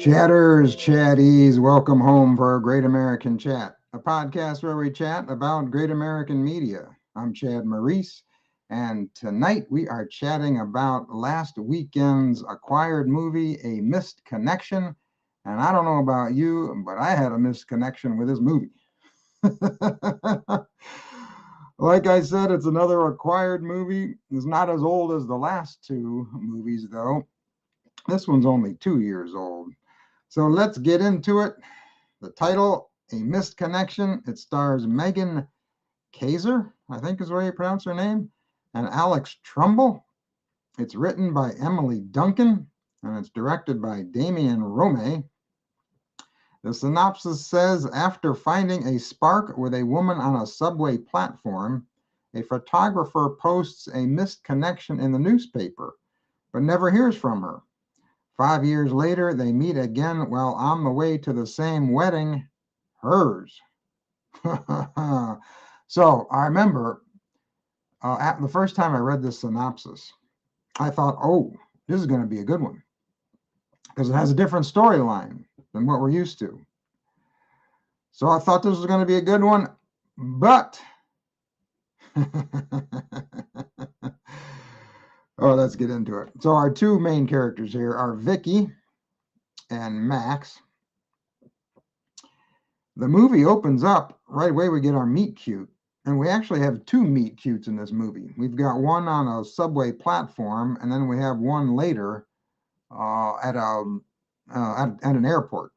Chatters, chatties, welcome home for Great American Chat, a podcast where we chat about great American media. I'm Chad Maurice, and tonight we are chatting about last weekend's acquired movie, A Missed Connection. And I don't know about you, but I had a missed connection with this movie. Like I said, it's another acquired movie. It's not as old as the last two movies, though. This one's only 2 years old. So let's get into it. The title, A Missed Connection. It stars Megan Kaiser, I think is the way you pronounce her name, and Alex Trumbull. It's written by Emily Duncan, and it's directed by Damien Rome. The synopsis says, after finding a spark with a woman on a subway platform, a photographer posts a missed connection in the newspaper, but never hears from her. 5 years later, they meet again while on the way to the same wedding, hers. So I remember the first time I read this synopsis, I thought, oh, this is going to be a good one because it has a different storyline than what we're used to. So I thought this was going to be a good one, but oh, let's get into it. So our two main characters here are Vicki and Max. The movie opens up right away. We get our meet cute, and we actually have two meet cutes in this movie. We've got one on a subway platform, and then we have one later at an airport.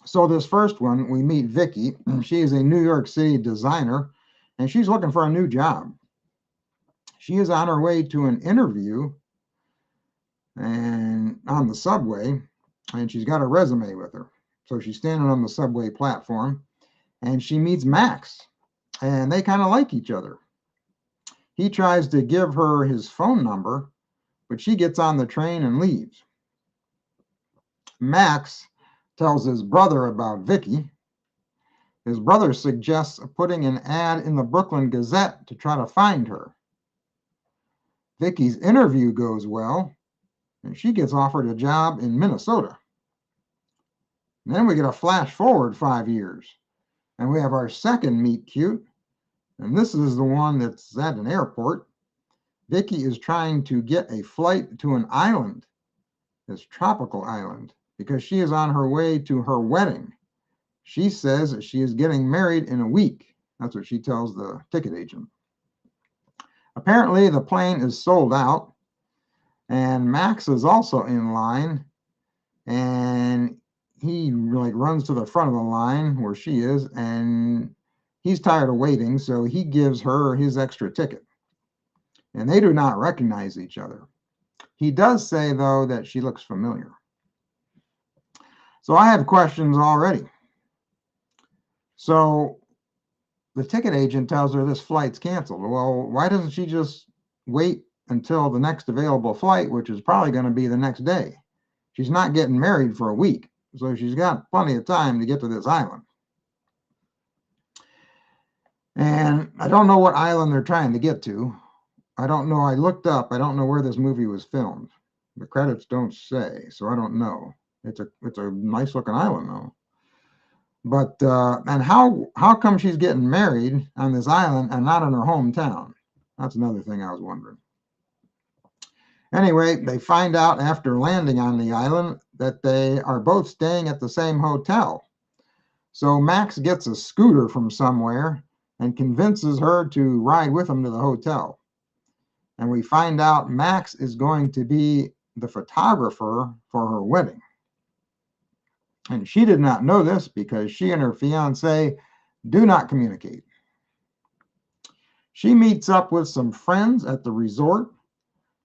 So this first one, we meet Vicki. She is a New York City designer, and she's looking for a new job. She is on her way to an interview and on the subway, and she's got a resume with her. So she's standing on the subway platform, and she meets Max, and they kind of like each other. He tries to give her his phone number, but she gets on the train and leaves. Max tells his brother about Vicki. His brother suggests putting an ad in the Brooklyn Gazette to try to find her. Vicki's interview goes well, and she gets offered a job in Minnesota. And then we get a flash forward 5 years, and we have our second meet cute, and this is the one that's at an airport. Vicki is trying to get a flight to an island, this tropical island, because she is on her way to her wedding. She says she is getting married in a week. That's what she tells the ticket agent. Apparently, the plane is sold out, and Max is also in line, and he runs to the front of the line where she is, and he's tired of waiting, so he gives her his extra ticket. And they do not recognize each other. He does say, though, that she looks familiar. So I have questions already. So the ticket agent tells her this flight's canceled. Well, why doesn't she just wait until the next available flight, which is probably going to be the next day? She's not getting married for a week, so she's got plenty of time to get to this island. And I don't know what island they're trying to get to. I don't know. I looked up. I don't know where this movie was filmed. The credits don't say, so I don't know. It's a nice looking island though. But and how come she's getting married on this island and not in her hometown? That's another thing I was wondering. Anyway, they find out after landing on the island that they are both staying at the same hotel. So Max gets a scooter from somewhere and convinces her to ride with him to the hotel. And we find out Max is going to be the photographer for her wedding. And she did not know this because she and her fiance do not communicate. She meets up with some friends at the resort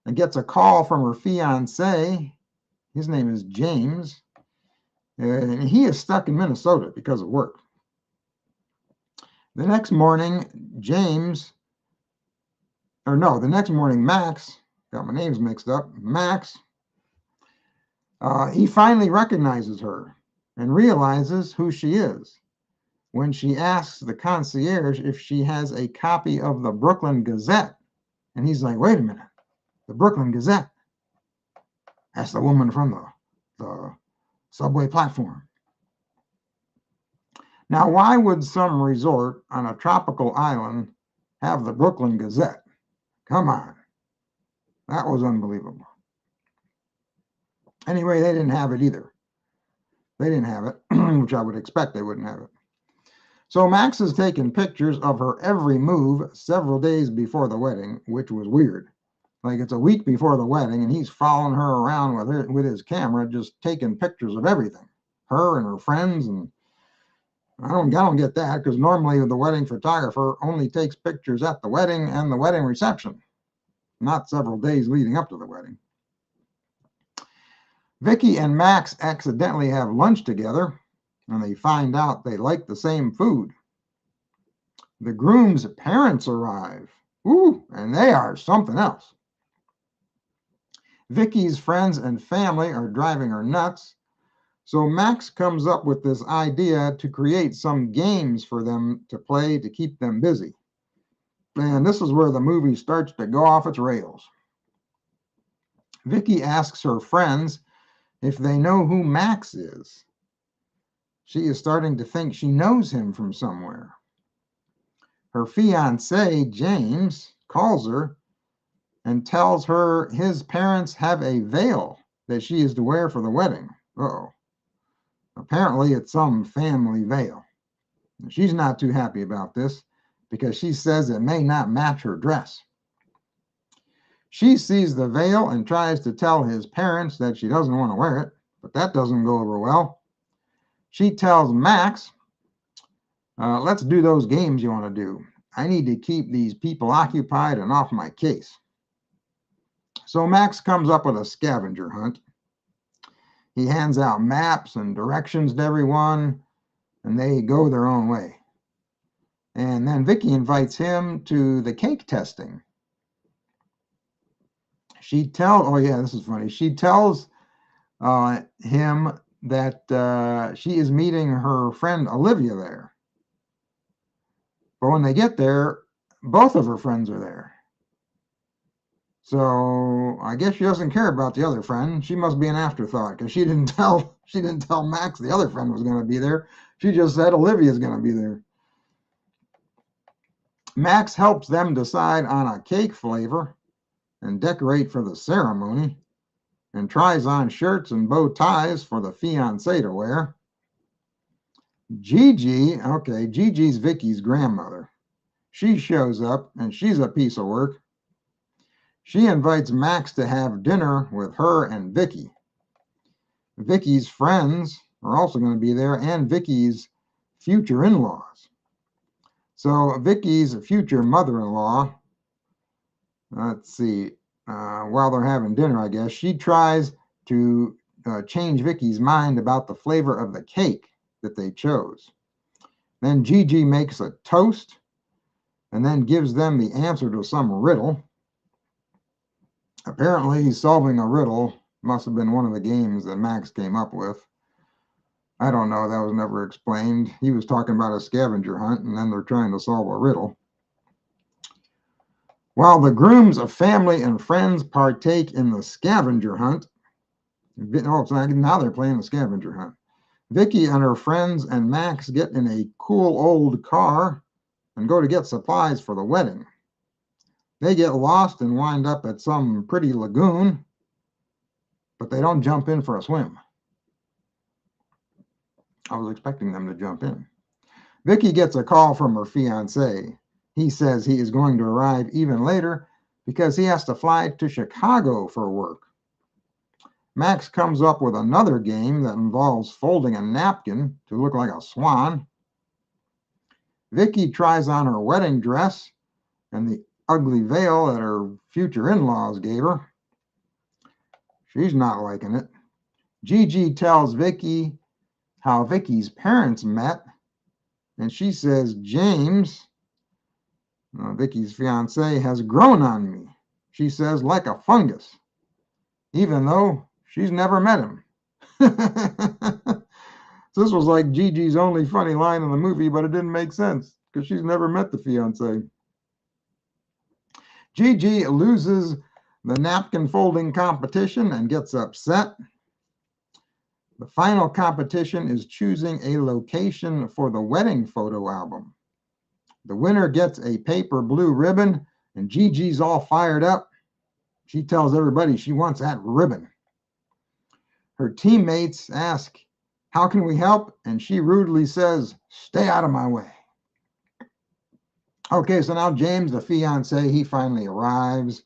and gets a call from her fiance. His name is James, and he is stuck in Minnesota because of work. The next morning, Max, got my names mixed up, Max, he finally recognizes her and realizes who she is when she asks the concierge if she has a copy of the Brooklyn Gazette. And he's like, wait a minute, the Brooklyn Gazette? That's the woman from the subway platform. Now, why would some resort on a tropical island have the Brooklyn Gazette? Come on. That was unbelievable. Anyway, they didn't have it either. They didn't have it, which I would expect they wouldn't have it. So Max is taking pictures of her every move several days before the wedding, which was weird. Like it's a week before the wedding, and he's following her around with his camera, just taking pictures of everything, her and her friends. And I don't get that, because normally the wedding photographer only takes pictures at the wedding and the wedding reception, not several days leading up to the wedding. Vicki and Max accidentally have lunch together, and they find out they like the same food. The groom's parents arrive. Ooh, and they are something else. Vicki's friends and family are driving her nuts, so Max comes up with this idea to create some games for them to play to keep them busy. And this is where the movie starts to go off its rails. Vicki asks her friends if they know who Max is. She is starting to think she knows him from somewhere. Her fiancé, James, calls her and tells her his parents have a veil that she is to wear for the wedding. Uh-oh. Apparently, it's some family veil. She's not too happy about this because she says it may not match her dress. She sees the veil and tries to tell his parents that she doesn't want to wear it, but that doesn't go over well. She tells Max, let's do those games you want to do. I need to keep these people occupied and off my case. So Max comes up with a scavenger hunt. He hands out maps and directions to everyone, and they go their own way. And then Vicki invites him to the cake testing. This is funny. She tells him that she is meeting her friend Olivia there. But when they get there, both of her friends are there. So I guess she doesn't care about the other friend. She must be an afterthought, because she didn't tell Max the other friend was going to be there. She just said Olivia's going to be there. Max helps them decide on a cake flavor and decorate for the ceremony, and tries on shirts and bow ties for the fiancé to wear. Gigi's Vicki's grandmother. She shows up, and she's a piece of work. She invites Max to have dinner with her and Vicki. Vicki's friends are also going to be there, and Vicki's future in-laws. So Vicki's future mother-in-law, while they're having dinner, I guess, she tries to change Vicki's mind about the flavor of the cake that they chose. Then Gigi makes a toast and then gives them the answer to some riddle. Apparently, solving a riddle must have been one of the games that Max came up with. I don't know, that was never explained. He was talking about a scavenger hunt, and then they're trying to solve a riddle. While the groom's family and friends partake in the scavenger hunt, so now they're playing the scavenger hunt. Vicki and her friends and Max get in a cool old car and go to get supplies for the wedding. They get lost and wind up at some pretty lagoon, but they don't jump in for a swim. I was expecting them to jump in. Vicki gets a call from her fiancé. He says he is going to arrive even later because he has to fly to Chicago for work. Max comes up with another game that involves folding a napkin to look like a swan. Vicki tries on her wedding dress and the ugly veil that her future in-laws gave her. She's not liking it. Gigi tells Vicki how Vicki's parents met, and she says James, Vicki's fiance, has grown on me. She says like a fungus, even though she's never met him. This was like Gigi's only funny line in the movie, but it didn't make sense because she's never met the fiance. Gigi loses the napkin folding competition and gets upset. The final competition is choosing a location for the wedding photo album. The winner gets a paper blue ribbon, and Gigi's all fired up. She tells everybody she wants that ribbon. Her teammates ask, "How can we help?" And she rudely says, "Stay out of my way." Okay, so now James, the fiance, he finally arrives.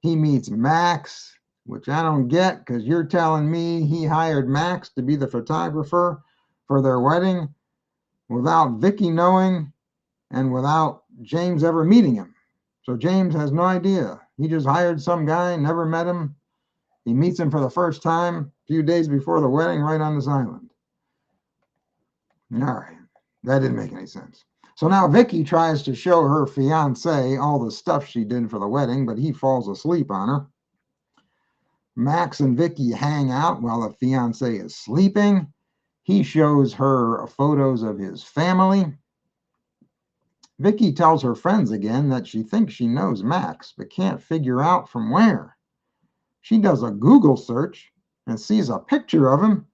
He meets Max, which I don't get because you're telling me he hired Max to be the photographer for their wedding without Vicki knowing and without James ever meeting him. So James has no idea. He just hired some guy, never met him. He meets him for the first time a few days before the wedding right on this island. All right, that didn't make any sense. So now Vicki tries to show her fiance all the stuff she did for the wedding, but he falls asleep on her. Max and Vicki hang out while the fiance is sleeping. He shows her photos of his family. Vicki tells her friends again that she thinks she knows Max, but can't figure out from where. She does a Google search and sees a picture of him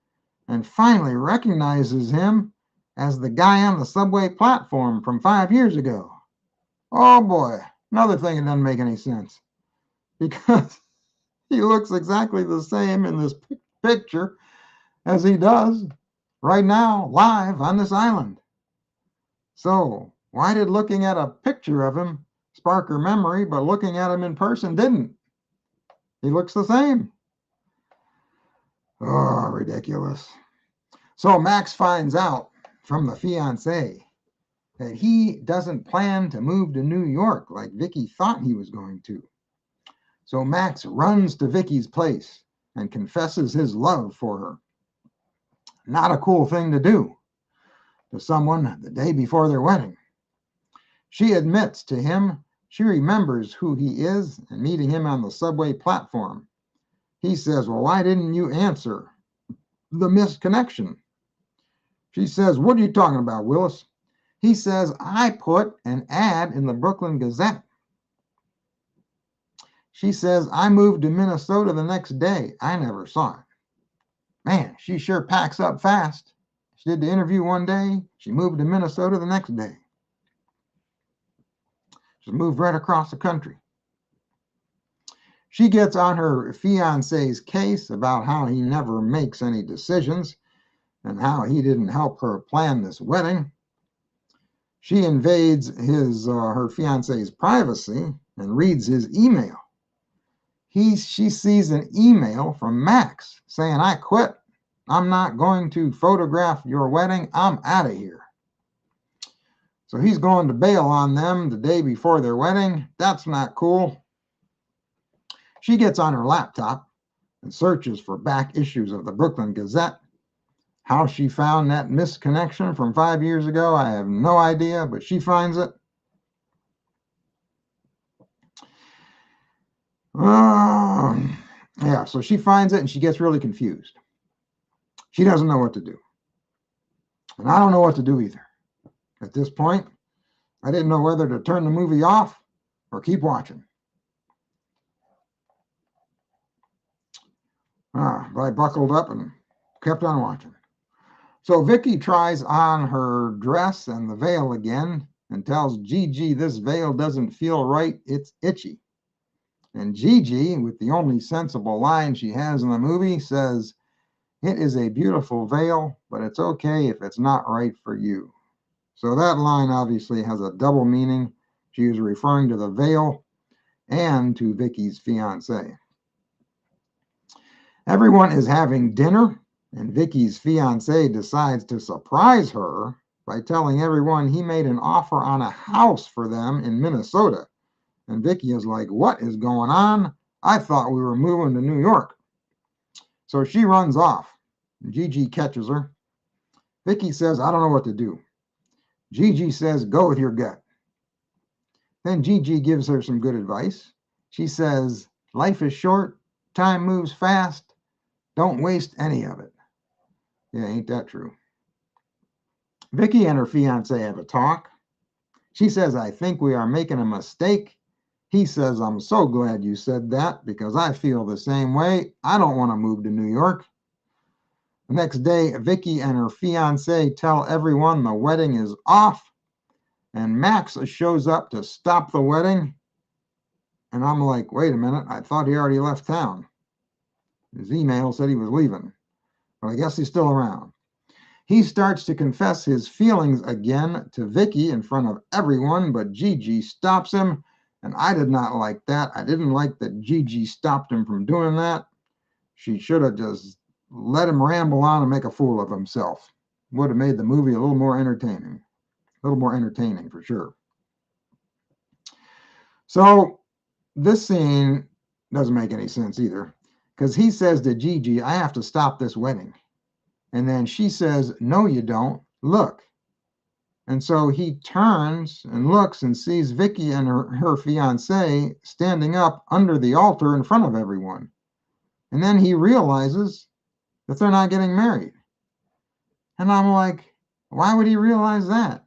and finally recognizes him as the guy on the subway platform from 5 years ago. Oh boy, another thing that doesn't make any sense because he looks exactly the same in this picture as he does right now, live on this island. So, why did looking at a picture of him spark her memory, but looking at him in person didn't? He looks the same. Oh, ridiculous. So, Max finds out from the fiance that he doesn't plan to move to New York like Vicki thought he was going to. So Max runs to Vicki's place and confesses his love for her. Not a cool thing to do to someone the day before their wedding. She admits to him she remembers who he is and meeting him on the subway platform. He says, "Well, why didn't you answer the missed connection?" She says, "What are you talking about, Willis?" He says, "I put an ad in the Brooklyn Gazette." She says, "I moved to Minnesota the next day. I never saw it." Man, she sure packs up fast. She did the interview one day. She moved to Minnesota the next day. She moved right across the country. She gets on her fiance's case about how he never makes any decisions and how he didn't help her plan this wedding. She invades her fiance's privacy and reads his email. She sees an email from Max saying, "I quit. I'm not going to photograph your wedding. I'm out of here." So he's going to bail on them the day before their wedding. That's not cool. She gets on her laptop and searches for back issues of the Brooklyn Gazette. How she found that missed connection from 5 years ago, I have no idea, but she finds it. Yeah, so she finds it and she gets really confused. She doesn't know what to do. And I don't know what to do either. At this point, I didn't know whether to turn the movie off or keep watching. But I buckled up and kept on watching. So Vicki tries on her dress and the veil again and tells Gigi this veil doesn't feel right, it's itchy. And Gigi, with the only sensible line she has in the movie, says, "It is a beautiful veil, but it's okay if it's not right for you." So that line obviously has a double meaning. She is referring to the veil and to Vicki's fiance. Everyone is having dinner, and Vicki's fiance decides to surprise her by telling everyone he made an offer on a house for them in Minnesota. And Vicki is like, "What is going on? I thought we were moving to New York." So she runs off. Gigi catches her. Vicki says, "I don't know what to do." Gigi says, "Go with your gut." Then Gigi gives her some good advice. She says, "Life is short, time moves fast, don't waste any of it." Yeah, ain't that true? Vicki and her fiance have a talk. She says, "I think we are making a mistake." He says, "I'm so glad you said that because I feel the same way. I don't want to move to New York." The next day, Vicki and her fiance tell everyone the wedding is off, and Max shows up to stop the wedding. And I'm like, wait a minute, I thought he already left town. His email said he was leaving, but I guess he's still around. He starts to confess his feelings again to Vicki in front of everyone, but Gigi stops him, and I did not like that. I didn't like that Gigi stopped him from doing that. She should have just let him ramble on and make a fool of himself. Would have made the movie a little more entertaining. A little more entertaining for sure. So this scene doesn't make any sense either, because he says to Gigi, I have to stop this wedding. And then she says, no, you don't. Look. And so he turns and looks and sees Vicki and her fiance standing up under the altar in front of everyone. And then he realizes that they're not getting married. And I'm like, why would he realize that?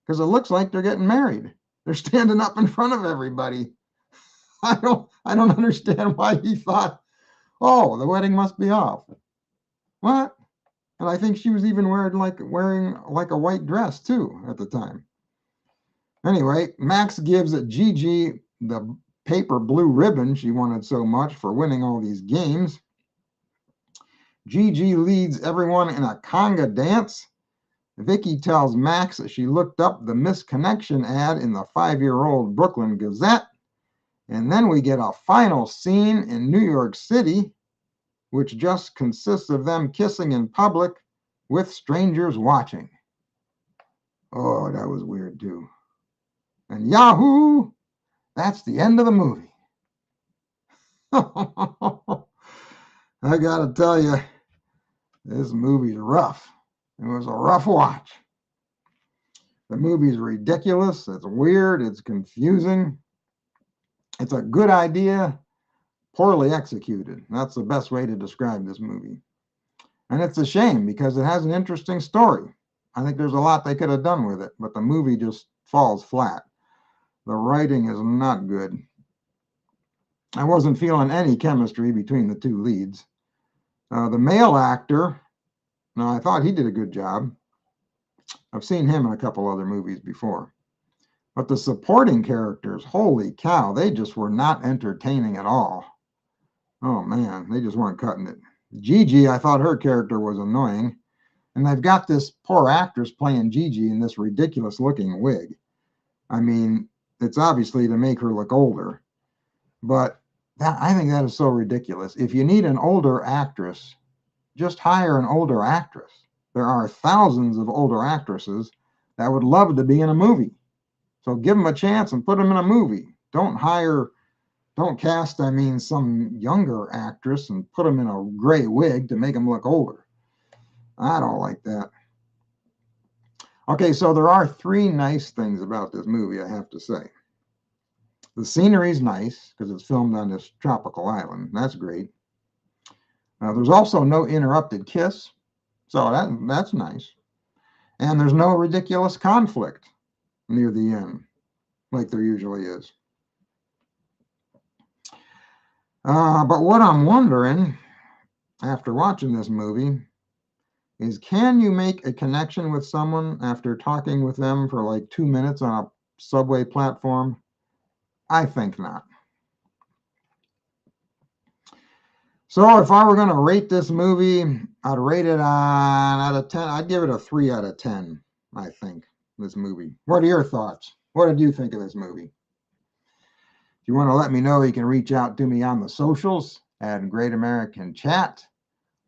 Because it looks like they're getting married. They're standing up in front of everybody. I don't understand why he thought, oh, the wedding must be off. What? And I think she was even wearing like a white dress too at the time. Anyway, Max gives Gigi the paper blue ribbon she wanted so much for winning all these games. Gigi leads everyone in a conga dance. Vicki tells Max that she looked up the misconnection ad in the 5-year-old Brooklyn Gazette. And then we get a final scene in New York City, which just consists of them kissing in public with strangers watching. Oh, that was weird too. And Yahoo! That's the end of the movie. I gotta tell you, this movie's rough. It was a rough watch. The movie's ridiculous. It's weird. It's confusing. It's a good idea, poorly executed. That's the best way to describe this movie. And it's a shame because it has an interesting story. I think there's a lot they could have done with it, but the movie just falls flat. The writing is not good. I wasn't feeling any chemistry between the two leads. The male actor, now I thought he did a good job. I've seen him in a couple other movies before. But the supporting characters, holy cow, they just were not entertaining at all. Oh man, they just weren't cutting it. Gigi, I thought her character was annoying. And they've got this poor actress playing Gigi in this ridiculous looking wig. I mean, it's obviously to make her look older. But I think that is so ridiculous. If you need an older actress, just hire an older actress. There are thousands of older actresses that would love to be in a movie. So give them a chance and put them in a movie. Don't cast, some younger actress and put them in a gray wig to make them look older. I don't like that. Okay, so there are 3 nice things about this movie, I have to say. The scenery is nice because it's filmed on this tropical island. That's great. There's also no interrupted kiss, so that's nice. And there's no ridiculous conflict near the end, like there usually is. But what I'm wondering, after watching this movie, is can you make a connection with someone after talking with them for like 2 minutes on a subway platform? I think not. So if I were going to rate this movie, I'd rate it out of 10. I'd give it a 3 out of 10, I think, this movie. What are your thoughts? What did you think of this movie? If you want to let me know, you can reach out to me on the socials at Great American Chat,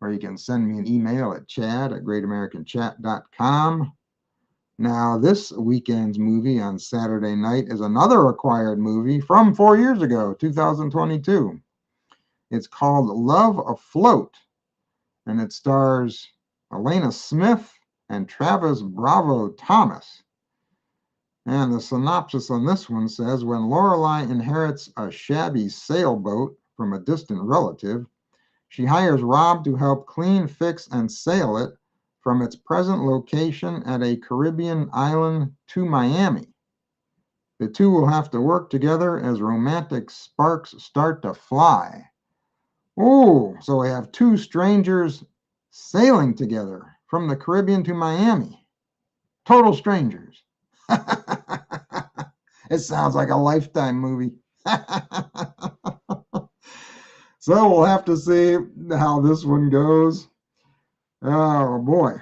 or you can send me an email at chad@greatamericanchat.com. Now, this weekend's movie on Saturday night is another acquired movie from 4 years ago, 2022. It's called Love Afloat, and it stars Elena Smith and Travis Bravo Thomas. And the synopsis on this one says, when Lorelai inherits a shabby sailboat from a distant relative, she hires Rob to help clean, fix, and sail it from its present location at a Caribbean island to Miami. The two will have to work together as romantic sparks start to fly. Oh, so we have 2 strangers sailing together from the Caribbean to Miami. Total strangers. It sounds like a Lifetime movie. So we'll have to see how this one goes. Oh boy,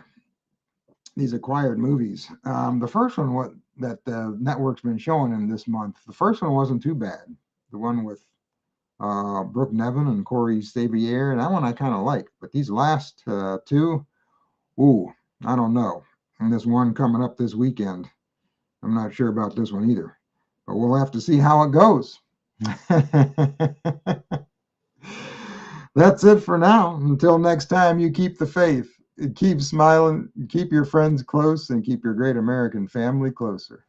these acquired movies. The first one, what that the network's been showing in this month, the first one wasn't too bad. The one with Brooke Nevin and Corey Sabier, that one I kind of like. But these last two, ooh, I don't know. And this one coming up this weekend, I'm not sure about this one either. But we'll have to see how it goes. That's it for now. Until next time, you keep the faith. Keep smiling, keep your friends close, and keep your great American family closer.